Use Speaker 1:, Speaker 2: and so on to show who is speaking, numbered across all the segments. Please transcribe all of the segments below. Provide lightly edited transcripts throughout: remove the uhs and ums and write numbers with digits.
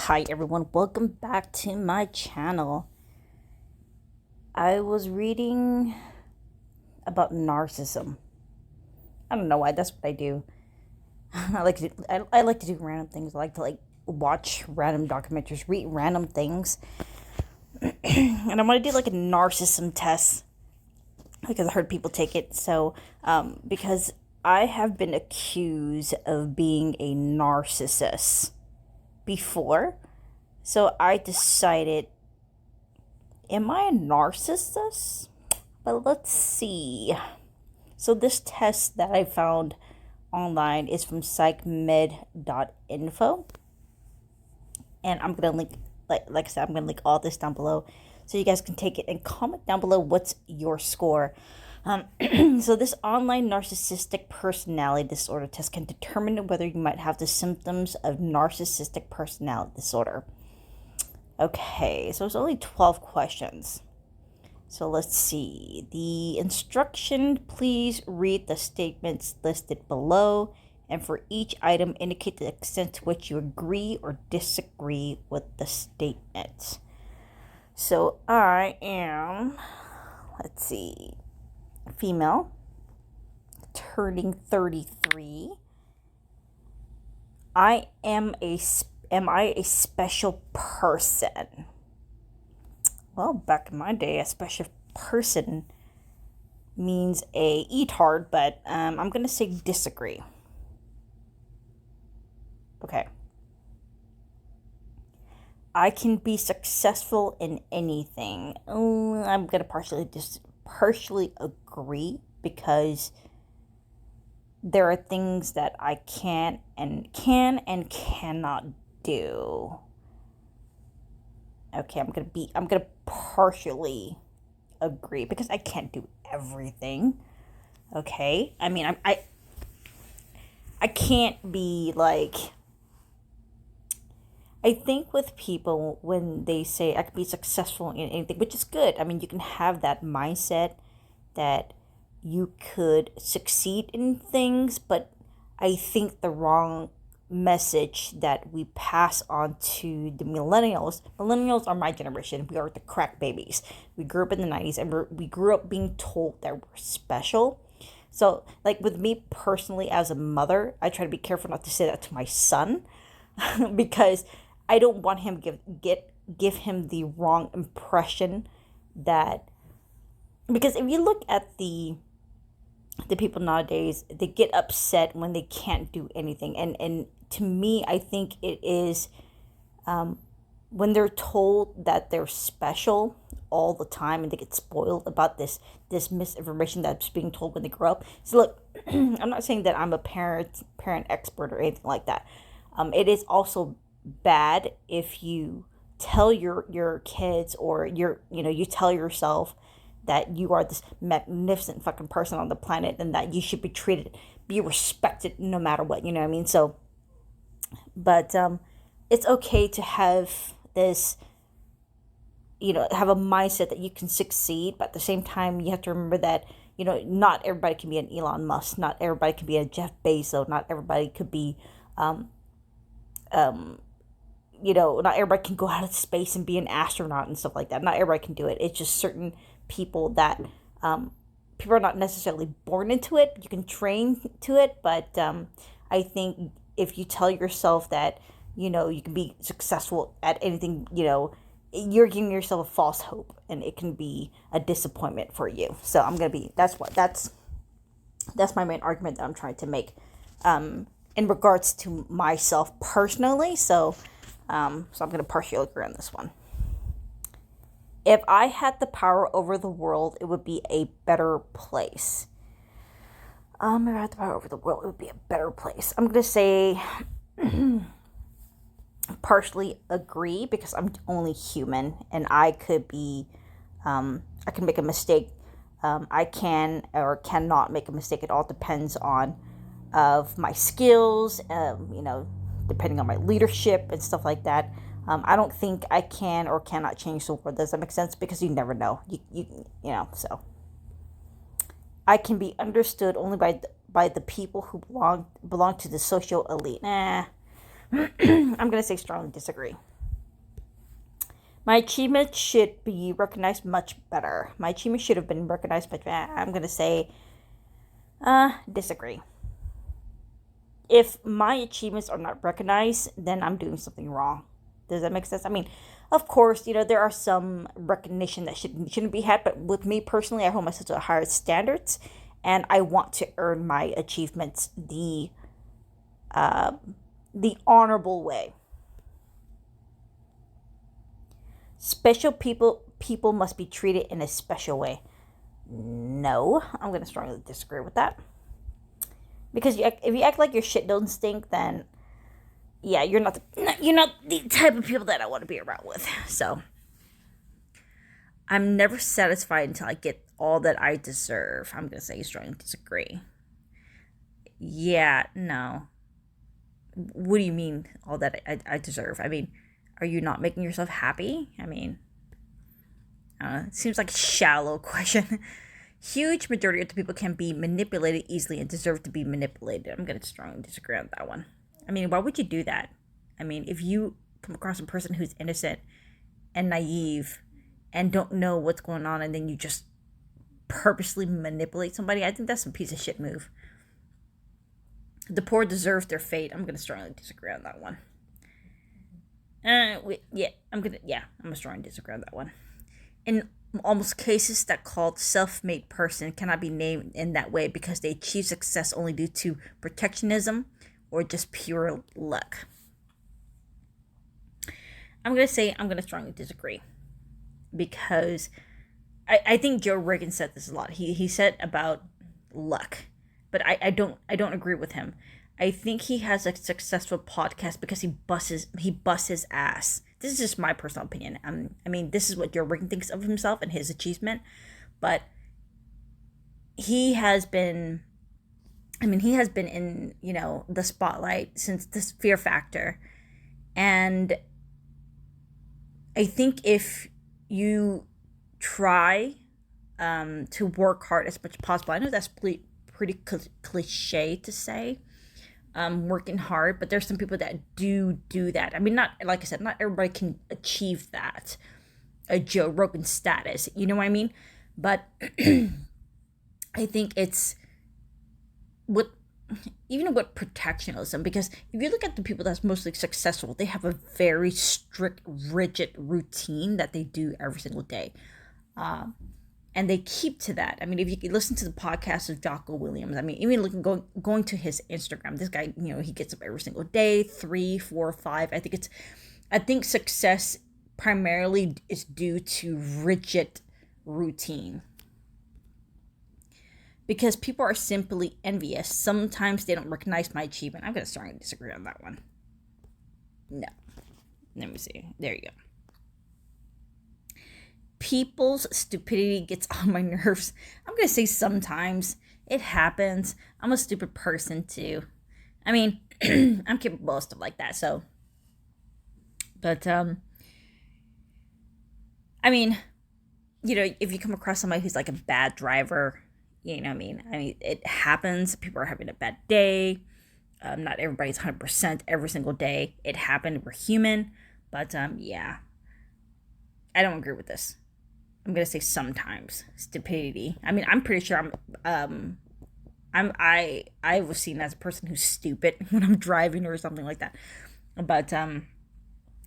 Speaker 1: Hi everyone, welcome back to my channel. I was reading about narcissism. I don't know why, that's what I do. I like to do random things. I like to watch random documentaries, read random things. And I want to do like a narcissism test because I heard people take it. So, because I have been accused of being a narcissist before. So I decided, am I a narcissist? But let's see. So this test that I found online is from psychmed.info. And I'm going to link, like I said, I'm going to link all this down below so you guys can take it and comment down below what's your score. So this online narcissistic personality disorder test can determine whether you might have the symptoms of narcissistic personality disorder. Okay, so it's only 12 questions. So let's see. The instruction, please read the statements listed below, and for each item, indicate the extent to which you agree or disagree with the statement. So I am, let's see, female, turning 33. Am I a special person? Well, back in my day, a special person means a etard, but I'm going to say disagree. Okay. I can be successful in anything. I'm going to partially agree because there are things that I can and cannot do. Okay, I'm gonna partially agree because I can't do everything. Okay, I mean I can't be like. I think with people when they say I can be successful in anything, which is good. I mean, you can have that mindset that you could succeed in things, but I think the wrong message that we pass on to the millennials are my generation. We are the crack babies. We grew up in the 90s and we grew up being told that we're special. So like with me personally as a mother, I try to be careful not to say that to my son because I don't want him give him the wrong impression that, because if you look at the people nowadays, they get upset when they can't do anything. And to me, I think it is when they're told that they're special all the time and they get spoiled about this misinformation that's being told when they grow up. So look, I'm not saying that I'm a parent expert or anything like that. It is also bad if you tell your kids or you tell yourself that you are this magnificent fucking person on the planet and that you should be respected no matter what, you know what I mean? So, but it's okay to have this, have a mindset that you can succeed, but at the same time, you have to remember that, not everybody can be an Elon Musk, not everybody can be a Jeff Bezos, not everybody could be, not everybody can go out of space and be an astronaut and stuff like that. Not everybody can do it. It's just certain people that people are not necessarily born into it. You can train to it, but I think if you tell yourself that you can be successful at anything, you're giving yourself a false hope, and it can be a disappointment for you. So that's my main argument that I'm trying to make in regards to myself personally. So I'm going to partially agree on this one. If I had the power over the world, it would be a better place. If I had the power over the world, it would be a better place. I'm going to say partially agree because I'm only human and I could be, I can make a mistake. I can or cannot make a mistake. It all depends on of my skills, depending on my leadership and stuff like that. I don't think I can or cannot change the world. Does that make sense? Because you never know. So I can be understood only by the people who belong to the social elite. I'm gonna say strongly disagree. My achievements should be recognized much better. My achievements should have been recognized much better. I'm gonna say, disagree. If my achievements are not recognized, then I'm doing something wrong. Does that make sense? I mean, of course, there are some recognition that shouldn't be had, but with me personally, I hold myself to higher standards, and I want to earn my achievements uh, the honorable way. Special people must be treated in a special way. No, I'm gonna strongly disagree with that. Because if you act like your shit don't stink, then yeah, you're not the type of people that I want to be around with. So I'm never satisfied until I get all that I deserve. I'm gonna say strongly disagree. Yeah, no. What do you mean all that I deserve? I mean, are you not making yourself happy? I mean, it seems like a shallow question. Huge majority of the people can be manipulated easily and deserve to be manipulated. I'm going to strongly disagree on that one. I mean, why would you do that? I mean, if you come across a person who's innocent and naive and don't know what's going on and then you just purposely manipulate somebody, I think that's some piece of shit move. The poor deserve their fate. I'm going to strongly disagree on that one. I'm gonna strongly disagree on that one. In almost cases, that called self-made person cannot be named in that way because they achieve success only due to protectionism or just pure luck. I'm gonna strongly disagree because I think Joe Rogan said this a lot. He said about luck, but I don't agree with him. I think he has a successful podcast because he busts his ass. This is just my personal opinion. I mean, this is what Joe Rogan thinks of himself and his achievement, but he has been. I mean, he has been in the spotlight since this Fear Factor, and I think if you try to work hard as much as possible, I know that's pretty cliche to say. Working hard, but there's some people that do that. I mean, not like I said, not everybody can achieve that, a Joe Rogan status. You know what I mean? But I think it's even with protectionism, because if you look at the people that's mostly successful, they have a very strict, rigid routine that they do every single day. And they keep to that. I mean, if you listen to the podcast of Jocko Williams, I mean, even going to his Instagram, this guy, he gets up every single day, 3, 4, 5. I think success primarily is due to rigid routine. Because people are simply envious. Sometimes they don't recognize my achievement. I'm going to start to disagree on that one. No. Let me see. There you go. People's stupidity gets on my nerves. I'm going to say sometimes. It happens. I'm a stupid person too. I mean, I'm capable of stuff like that, so. But, I mean, if you come across somebody who's like a bad driver, I mean, it happens. People are having a bad day. Not everybody's 100% every single day. It happened. We're human. But, yeah. I don't agree with this. I'm gonna say sometimes stupidity. I mean, I'm pretty sure I was seen as a person who's stupid when I'm driving or something like that. But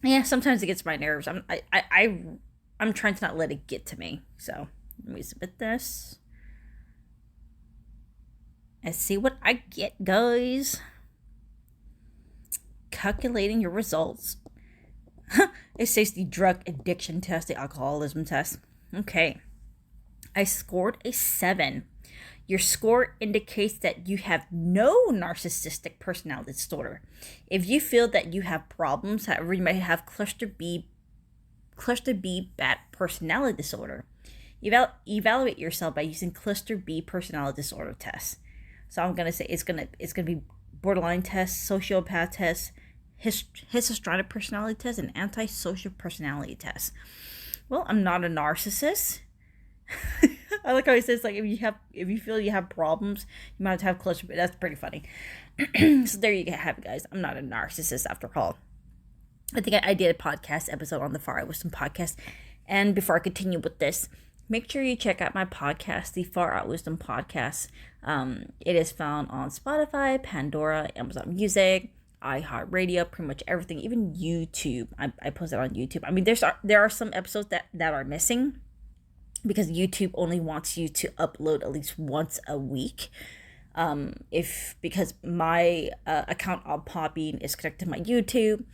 Speaker 1: yeah, sometimes it gets my nerves. I'm trying to not let it get to me. So let me submit this and see what I get, guys. Calculating your results. It says the drug addiction test, the alcoholism test. Okay. I scored a 7. Your score indicates that you have no narcissistic personality disorder. If you feel that you have problems, however, you might have cluster B bad personality disorder. Evaluate yourself by using cluster B personality disorder test. So I'm gonna say it's gonna be borderline test, sociopath test, histrionic personality test, and antisocial personality test. Well, I'm not a narcissist. I like how he says, like, if you feel you have problems, you might have cluster, but that's pretty funny. So there you have it, guys. I'm not a narcissist after all. I think I did a podcast episode on the Far Out Wisdom podcast. And before I continue with this, make sure you check out my podcast, the Far Out Wisdom podcast. It is found on Spotify, Pandora, Amazon Music, iHeartRadio, pretty much everything, even YouTube. I post it on YouTube. I mean, there are some episodes that are missing because YouTube only wants you to upload at least once a week. Because my account on Podbean is connected to my YouTube,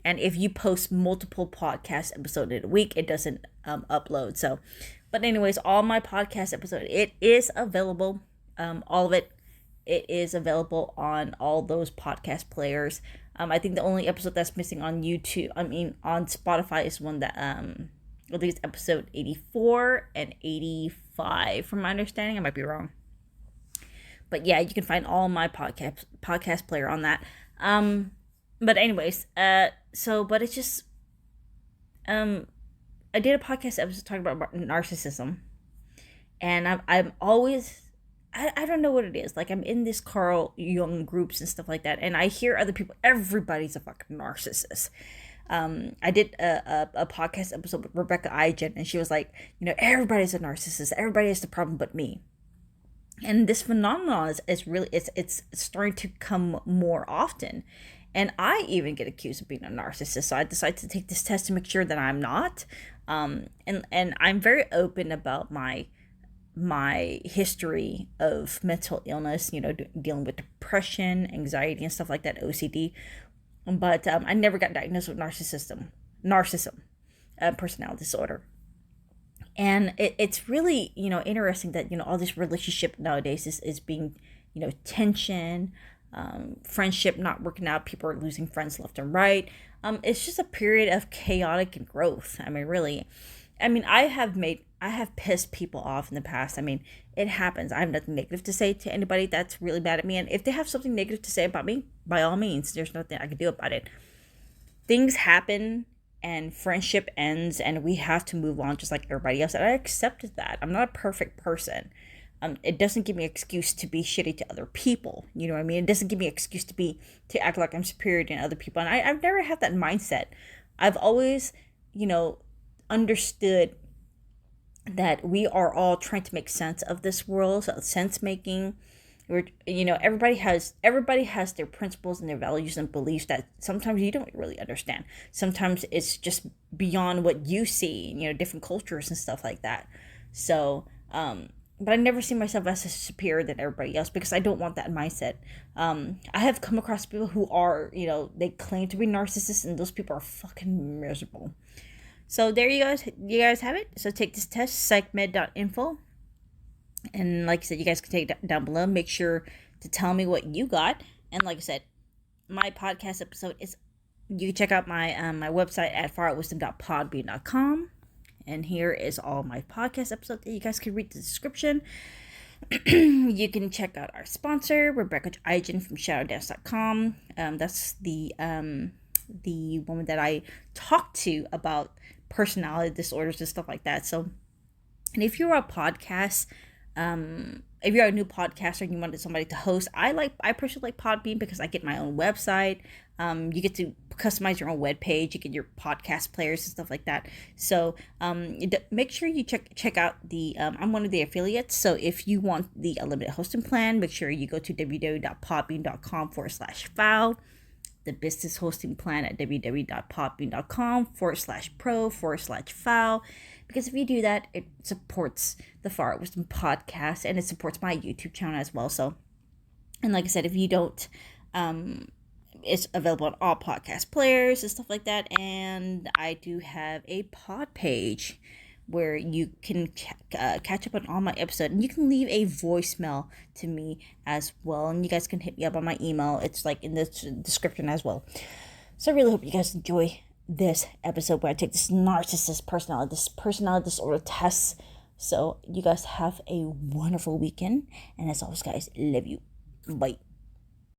Speaker 1: and if you post multiple podcast episodes in a week, it doesn't upload. So, but anyways, all my podcast episode, it is available. All of it is available on all those podcast players. I think the only episode that's missing on YouTube, on Spotify, is one that at least episode 84 and 85, from my understanding. I might be wrong. But yeah, you can find all my podcast player on that. But anyways, but it's just, I did a podcast episode talking about narcissism, and I'm always, I don't know what it is. Like, I'm in this Carl Jung groups and stuff like that, and I hear other people, everybody's a fucking narcissist. I did a podcast episode with Rebecca Ijen, and she was like, everybody's a narcissist. Everybody has the problem but me. And this phenomenon is really, it's starting to come more often. And I even get accused of being a narcissist. So I decided to take this test to make sure that I'm not. And I'm very open about my history of mental illness, dealing with depression, anxiety, and stuff like that, OCD. But I never got diagnosed with narcissism, personality disorder. And it's really, interesting that, all this relationship nowadays is being, tension, friendship not working out. People are losing friends left and right. It's just a period of chaotic growth. I mean, really. I mean, I have pissed people off in the past. I mean, it happens. I have nothing negative to say to anybody that's really mad at me. And if they have something negative to say about me, by all means, there's nothing I can do about it. Things happen and friendship ends, and we have to move on just like everybody else. And I accepted that. I'm not a perfect person. It doesn't give me an excuse to be shitty to other people. You know what I mean? It doesn't give me an excuse to act like I'm superior than other people. And I've never had that mindset. I've always, understood that we are all trying to make sense of this world. So sense making. Everybody has their principles and their values and beliefs that sometimes you don't really understand. Sometimes it's just beyond what you see, different cultures and stuff like that. So, but I never see myself as superior than everybody else because I don't want that mindset. I have come across people who are, they claim to be narcissists, and those people are fucking miserable. So there you guys have it. So take this test, psychmed.info. And like I said, you guys can take it down below. Make sure to tell me what you got. And like I said, my podcast episode is, you can check out my my website at faroutwisdom.podbean.com. And here is all my podcast episodes. You guys can read the description. You can check out our sponsor, Rebecca Ijen from shadowdance.com. That's the woman that I talked to about personality disorders and stuff like that. So, and if you're a podcast, if you're a new podcaster and you wanted somebody to host, I personally like Podbean because I get my own website. You get to customize your own web page. You get your podcast players and stuff like that. So make sure you check out the I'm one of the affiliates. So if you want the unlimited hosting plan, make sure you go to www.podbean.com/file. The business hosting plan at www.podbean.com/pro/file. Because if you do that, it supports the Far Out Wisdom podcast, and it supports my YouTube channel as well. So, and like I said, if you don't, it's available on all podcast players and stuff like that. And I do have a pod page where you can catch up on all my episodes, and you can leave a voicemail to me as well. And you guys can hit me up on my email. It's like in the description as well. So I really hope you guys enjoy this episode where I take this personality disorder test. So you guys have a wonderful weekend, and as always, guys, love you. Bye.